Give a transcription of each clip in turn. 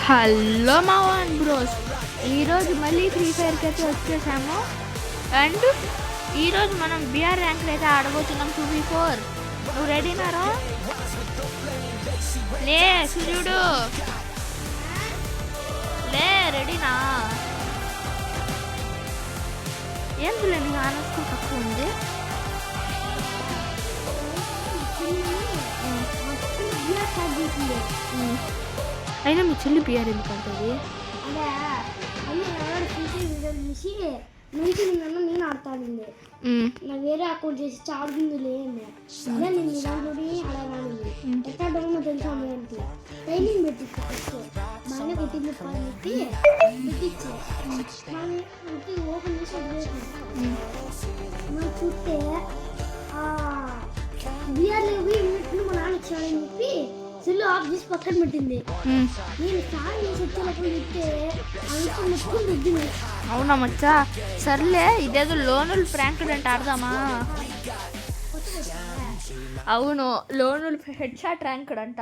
Hello Mohan bros, ఈరోజు మళ్ళీ free ఫైర్కి అయితే వచ్చేసాము. అండ్ ఈరోజు మనం బిఆర్ ర్యాంక్ అయితే ఆడబోతున్నాం 2v4. నువ్వు రెడీనారా? లే సూర్యుడు, లే రెడీనా? ఏం తెలియదు, ఆనస్కు తక్కువ ఉంది. అయినా మీ చెల్లి బిఆర్ ఎందుకంటుంది? నేను ఆడతాను, వేరే అకౌంట్ చేసి చాడుకుందిలే నేను దాంట్లో అడగాలి. ఎట్లా డబ్బు తెలుసా అంటే ట్రైనింగ్ పెట్టించు, మన కొట్టింది చెప్పి పెట్టించే ఓపెన్ చేసి మనం చూస్తే బిఆర్లో పోయి మా నాన్న వచ్చాడని చెప్పి సెల్లు ఆఫ్ చేసి పక్కన పెట్టింది. నేను స్టార్ట్ చేసి వచ్చేటప్పుడు చెప్తే మొత్తం దిద్దింది. అవునా మచ్చా? సర్లే, ఇదేదో లోనుల్ ఫ్రాంక్ అంటే ఆడదామా? అవును, లోనుల్ హెడ్ షాట్ ర్యాంక్ అంట.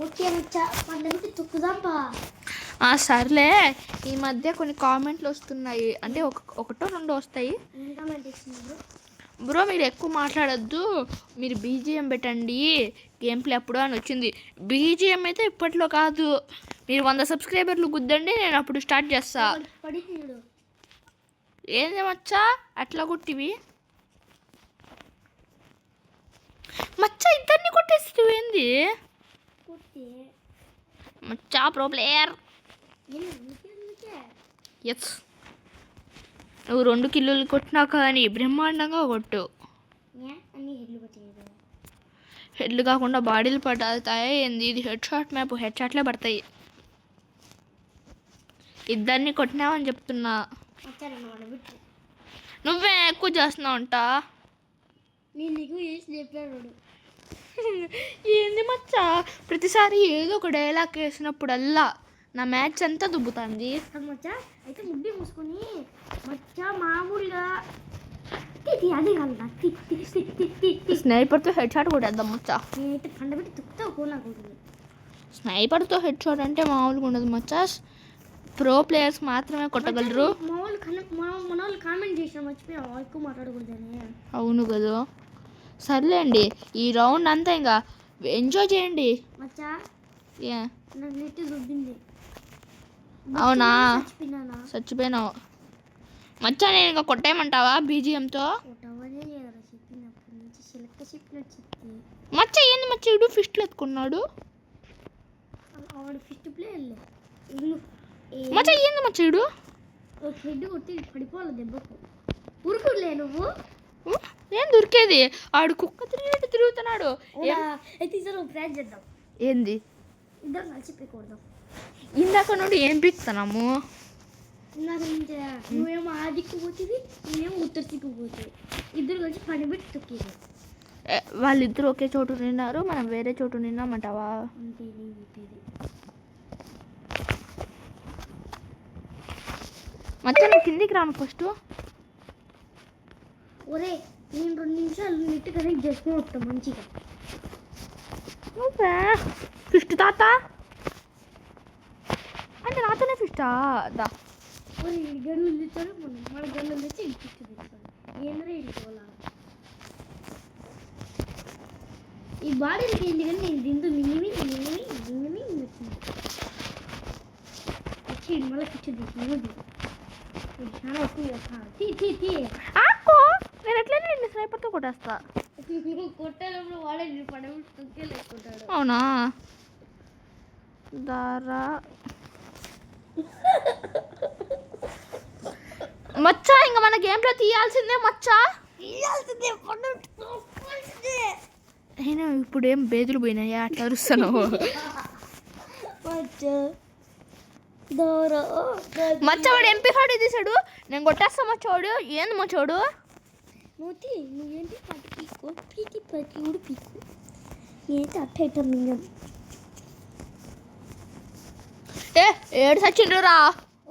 ఓకే మచ్చా, పండంటే తొక్కుదాంపా. సర్లే, ఈ మధ్య కొన్ని కామెంట్లు వస్తున్నాయి, అంటే ఒకటో రెండో వస్తాయి. బ్రో మీరు ఎక్కువ మాట్లాడద్దు, మీరు బీజిఎం పెట్టండి గేమ్ ప్లే అప్పుడు అని వచ్చింది. బీజిఎం అయితే ఇప్పట్లో కాదు, మీరు 100 సబ్స్క్రైబర్లు గుద్దండి, నేను అప్పుడు స్టార్ట్ చేస్తా. ఏంది మచ్చా అట్లా కొట్టివి? మచ్చా ఇద్దరిని కొట్టేసి ఏంది మచ్చా? Pro player. ఎస్, నువ్వు 2 కిల్లులు కొట్టినా కానీ బ్రహ్మాండంగా కొట్టు. హెడ్లు కాకుండా బాడీలు పడతాయి ఏంది? ఇది హెడ్ షాట్ మ్యాప్, హెడ్ షాట్లే పడతాయి. ఇద్దరిని కొట్టినావని చెప్తున్నా. నువ్వే ఎక్కువ చేస్తున్నావు అంట. ఏంది మచ్చా, ప్రతిసారి ఏదో ఒక డైలాగ్ వేసినప్పుడల్లా నా మ్యాచ్ అంతా దుబ్బుతుంది. మచ్చా అయితే ముడ్డి మూసుకొని మచ్చా మామూలుగా అదే కాదు, స్నైపర్తో హెడ్ షాట్ కొట్టేద్దాం మచ్చా. నేనైతే పండబెట్టి తుక్కుతావు నాకు. స్నైపర్తో హెడ్ షాట్ అంటే మామూలుగా ఉండదు మచ్చా, ప్రో ప్లేయర్స్ మాత్రమే కొట్టగలరు. మన వాళ్ళు కామెంట్ చేసిన మర్చిపోయా, ఎక్కువ మాట్లాడకూడదని. అవును కదా, సర్లేండి, ఈ రౌండ్ అంతా ఇంకా ఎంజాయ్ చేయండి. మచ్చా నాకు నెట్ దుబ్బింది. అవునా? చచ్చిపోయినావు మచ్చా. నేను ఇంకా కొట్టేయమంటావా బీజిఎంతో? మచ్చ ఏంది మచ్చ, ఇడు ఫిస్ట్లు ఎత్తుకున్నాడు. మచ్చ ఏంది మచ్చ, ఇడు హెడ్ కొట్టి పడిపోవాలి దెబ్బకు. ఉరుకులే నువ్వు. ఏం దొరికేది? ఆడు కుక్క తిరుగుతున్నాడు. ప్లాన్ చేద్దాం. ఏంది? ఇద్దరు కలిసిపోయకూడదు. ఇందాక నుండి ఏం పీక్తున్నాము? నువ్వేమో ఆ దిక్కు పోతుంది, నువ్వేమో ఉత్తర దిక్కు పోతుంది. ఇద్దరు కలిసి పని పెట్టి తొక్కేది. వాళ్ళిద్దరు ఒకే చోటు నిన్నారు, మనం వేరే చోటు నిన్నామంటావా? అంతే. మచ్చా నువ్వు కిందికి రాను ఫస్ట్. ఒరే నేను 2 నిమిషాలు నెట్ కనెక్ట్ చేసుకుని వస్తాను మంచిగా. నువ్వే ఫిస్ట్ తాత అంటే నాతోనే ఫిస్టా? దా గన్నులు తెచ్చాడు, మన గన్నులు తెచ్చి ఫిస్ట్ తెచ్చాడు. ఏంద్రే ఇడుకోవాలా ఈ బాడీలకి ఏంటి కానీ నేను దీంతో మినిమి వచ్చి మళ్ళీ ఫిస్ట్ తెచ్చి చాలా వస్తుంది. ఆకో నేను ఎట్లయినా నిన్ను స్నైపర్తో కొట్టేస్తా. కొట్టేటప్పుడు వాడే పడవ తొక్కేలేసుకుంటాడు. అవునా? దారా మచ్చా, ఇంకా మన గేమ్లో తీయాల్సిందే మచ్చా. అయినా ఇప్పుడు ఏం బేదులు పోయినాయా అట్లా అరుస్తున్నావు? మచ్చవాడు ఎంపీ హాడీ తీసాడు, నేను కొట్టేస్తా మచ్చవాడు. ఏంది మచ్చవాడు? నువ్వేంటి పీకి ఉడిపీకు ఏంటి అట్ట మింగం. ఏడు సచ్చిండ్రు రా.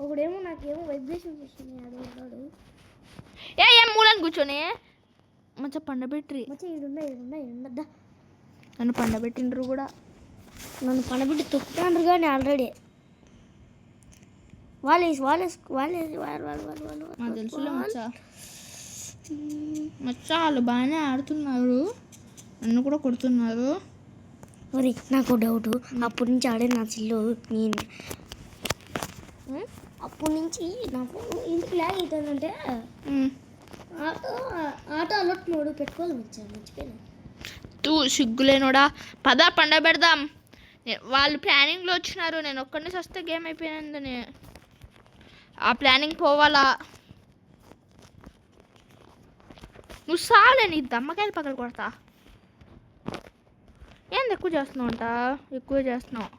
ఒకడేమో నాకేమో వైబ్రేషన్ చేసింది, అదే ఉన్నాడు. ఏం మూలని కూర్చొని మచ్చ పండబెట్రి. మచ్చ ఈడుందా నన్ను పండబెట్టిండ్రు కూడా. నన్ను పనబెట్టి తొక్కుతాండ్రు కానీ ఆల్రెడీ వాళ్ళే నాకు తెలుసులే మచ్చా. మచ్చా వాళ్ళు బాగానే ఆడుతున్నారు, నన్ను కూడా కొడుతున్నారు. మరి నాకు డౌట్, అప్పటి నుంచి ఆడే నా చిల్లు నేను అప్పటి నుంచి నా ఫోన్ ఎందుకు ల్యాగ్ అవుతుందంటే ఆటో అలర్ట్ మోడ్ పెట్టుకోవాలి మర్చిపోయాను. తూ సిగ్గులేనోడా, పద పండగ పెడదాం. వాళ్ళు ప్లానింగ్లో వచ్చినారు, నేను ఒక్కడిని వస్తే గేమ్ అయిపోయినందని ఆ ప్లానింగ్ పోవాలా. నువ్వు సాలే, నీ దమ్మకాయలు పక్కన కొడతా. ఏంది ఎక్కువ చేస్తున్నావు అంట, ఎక్కువ చేస్తున్నావు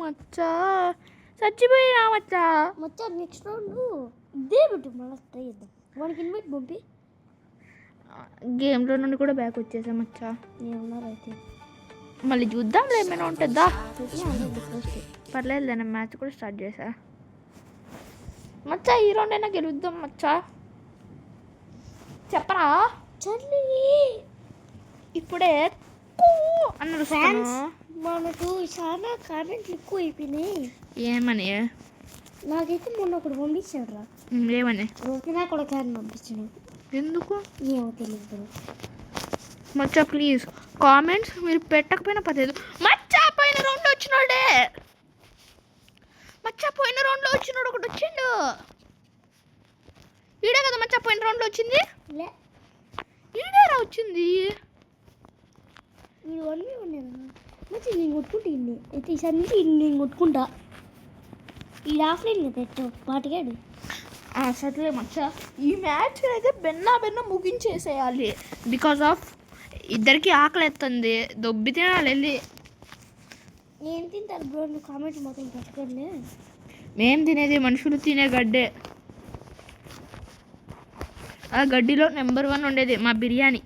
మచ్చా. చచ్చిపోయినా మచ్చా. మచ్చా నెక్స్ట్ రౌండ్ ఇదే పెట్టు, మళ్ళీ ట్రై చేద్దాం. వానికి ఇన్వైట్ పంపి. గేమ్లో నుండి కూడా బ్యాక్ వచ్చేసా మచ్చా. ఏమన్నారు అయితే మళ్ళీ చూద్దాంలే, ఏమైనా ఉంటుందా. పర్లేదు, నేను మ్యాచ్ కూడా స్టార్ట్ చేసా మచ్చా. ఈ రౌండ్ అయినా గెలుద్దాం మచ్చా, చెప్పరా. చల్లి ఇప్పుడే అన్నారు ఫ్యాన్స్ మనకు చాలా కామెంట్లు ఎక్కువ అయిపోయినాయి. ఏమని? నాకైతే మొన్న ఒకడు పంపించాడు రా. ఏమని? ఓకేనా కూడా క్యాన్ పంపించాడు. ఎందుకు ఏమో తెలియదు మచ్చా. ప్లీజ్ కామెంట్స్ మీరు పెట్టకపోయినా పర్లేదు మచ్చా. పోయిన రౌండ్లో వచ్చినోడే మచ్చా, పోయిన రౌండ్లో వచ్చినోడు ఒకటి వచ్చిండు. ఈడే కదా మచ్చా పోయిన రౌండ్లో వచ్చింది. లే ఈడేరా వచ్చింది. ఇది 1v1 మంచి నేను కొట్టుకుంటా. ఇన్ని అయితే ఈసారి నుంచి నేను కొట్టుకుంటా. ఈ ఆఫ్లైన్ కదా తెచ్చావు పాటికాడు. సరే మచ్చా, ఈ మ్యాచ్ అయితే బెన్న ముగించేసేయాలి. బికాజ్ ఆఫ్ ఇద్దరికి ఆకలి ఎత్తుంది, దొబ్బి తినాలి వెళ్ళి. నేను తింటాను బ్రో, నువ్వు కామెంట్ మొత్తం పెట్టకండి. మేం తినేది మనుషులు తినే గడ్డే. ఆ గడ్డిలో నెంబర్ 1 ఉండేది మా బిర్యానీ.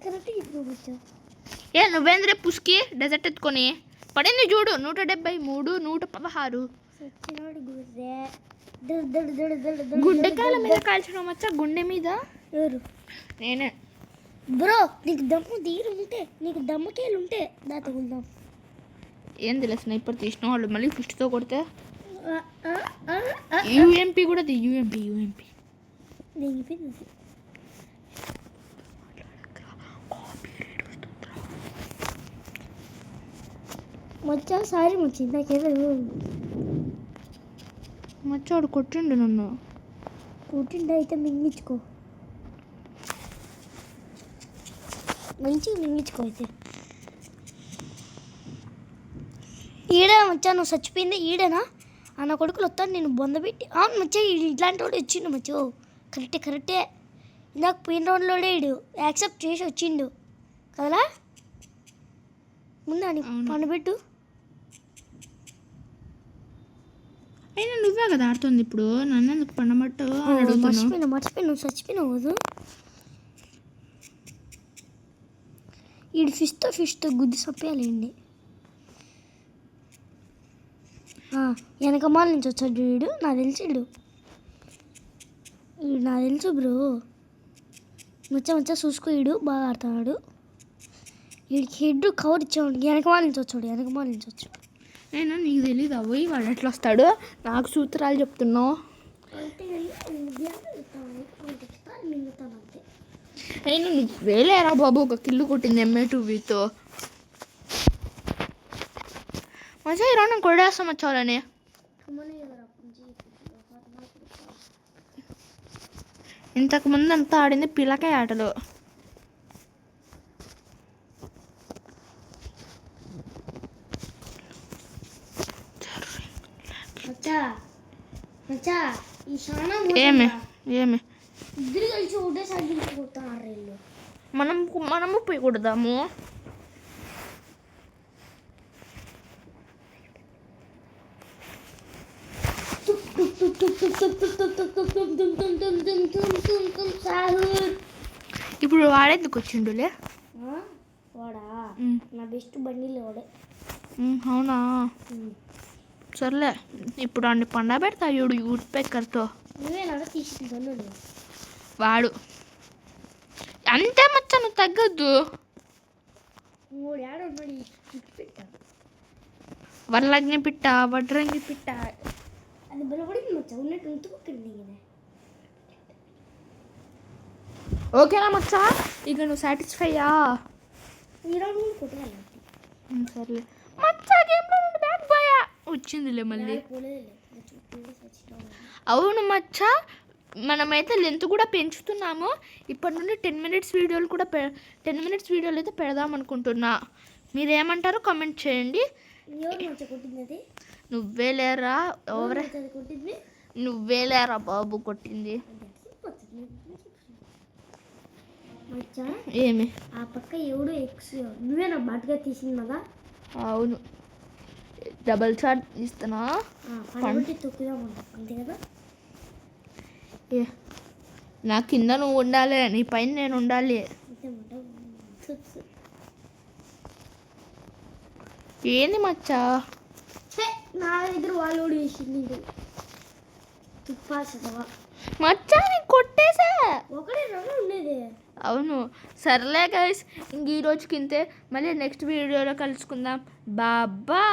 కరెక్ట్గా ఇప్పుడు వచ్చా. ఏ నువ్వేంద్రే పుష్కి డెజర్ట్ ఎత్తుకొని పడింది చూడు. 173, 116. గుండెకాయల మీద కాల్చడం మచ్చా. గుండె మీద ఎవరు? నేనే. బ్రో నీకు దమ్ము తీరు ఉంటే, నీకు దమ్మకేలు ఉంటే దాంతో వెళ్దాం. ఏం తెలుసు స్నైపర్ తీసిన వాళ్ళు మళ్ళీ ఫిష్తో కొడితే. యూఎంపీ కూడా యూఎంపీ నేను మచ్చా సారీ మచ్చి నాకేదో మచ్చాడు కొట్టిండు నన్ను. కొట్టిండు అయితే మింగించుకో, మంచిగా మింగించుకో. అయితే ఈడే మచ్చా నువ్వు చచ్చిపోయింది ఈడేనా? అన్న కొడుకులు వస్తాను నేను బొందబెట్టి. అవును మచ్చా, ఇట్లాంటి వాడు వచ్చిండు మచ్చో. కరెక్టే ఇందాక పోయిన రౌండ్లోనే ఇడు యాక్సెప్ట్ చేసి వచ్చిండు కదా. ముందా నీ పండబెట్టు. అయినా నువ్వే కదా ఆడుతుంది ఇప్పుడు, నన్ను ఎందుకు పండబట్టు? మర్చిపోయినా నువ్వు చచ్చిపోయినావు కదా. ఈడు ఫిష్తో గుద్ది చప్పేయాలండి. వెనకమాల నుంచి వచ్చాడు వీడు, నాకు తెలిసిడు. ఈడు నాకు తెలుసు బ్రో. మచ్చా చూసుకో, ఈడు బాగా ఆడుతున్నాడు. వీడికి హెడ్ కవర్ ఇచ్చాడు. వెనకమాల నుంచి వచ్చాడు. నేను నీకు తెలీదా పోయి వాడు ఎట్లా వస్తాడు? నాకు సూత్రాలు చెప్తున్నావు. అయినా నువ్వు వేలేరా బాబు, ఒక కిల్లు కొట్టింది MA2Vతో. మచ్చా ఈ రౌండ్ కొడేస్తాం వచ్చావాలని. ఇంతకుముందు అంతా ఆడింది పిల్లకాయ ఆటలు. ఏమి ఇద్దరు కలిసి ఒకటేసారి కొడుతున్నారు. మనము పోయి కొడదాము. ఇప్పుడు వాడేందుకు వచ్చిండులే? వాడా నా బెస్ట్ బండిలో వాడే. అవునా, సర్లే. ఇప్పుడు అన్ని పండ పెడతా చూడు యూట్ పెక్కర్తో. నువ్వే నడ తీసుకుంటాను వాడు అంతే మచ్చా. నువ్వు తగ్గద్దు. మూడు ఏడ ఉన్నాడు పెట్టా వరలగ్ని పిట్ట, వడ్రంగి పిట్ట. అది బలపడింది మచ్చ ఉన్నట్టు ఉంటుకుంటుంది కదా. ఓకేనా మచ్చా? ఇక నువ్వు సాటిస్ఫైయా? ఈరోజు కొట్టగలను. సర్లే మచ్చా, గేమ్లో నుండి బ్యాక్ పోయా. వచ్చిందిలే మళ్ళీ. అవును మచ్చా, మనమైతే లెంత్ కూడా పెంచుతున్నాము. ఇప్పటి నుండి 10 minutes వీడియోలు కూడా 10 minutes వీడియోలు అయితే పెడదాం అనుకుంటున్నా. మీరేమంటారో కామెంట్ చేయండి. నువ్వేలేరా ఎవరే? నువ్వేలేరా బాబు కొట్టింది. ఏమి ఆ పక్క ఎవడు ఎక్స్ నువ్వే నా బాటుగా తీసింది కదా. అవును, డబల్ షాట్ ఇస్తున్నా. తొక్కుదామంట అంతే కదా. నా కింద నువ్వు ఉండాలి, నీ పైన నేను ఉండాలి. ఏంది మచ్చా? నా దగ్గర వాళ్ళు వేసింది తుప్పాసవా మచ్చా, నేను కొట్టేసా. ఒకటే రెండు ఉండేది. అవును, సర్లే గైస్, ఇంక ఈరోజుకి ఇంతే. మళ్ళీ నెక్స్ట్ వీడియోలో కలుసుకుందాం. బాబా.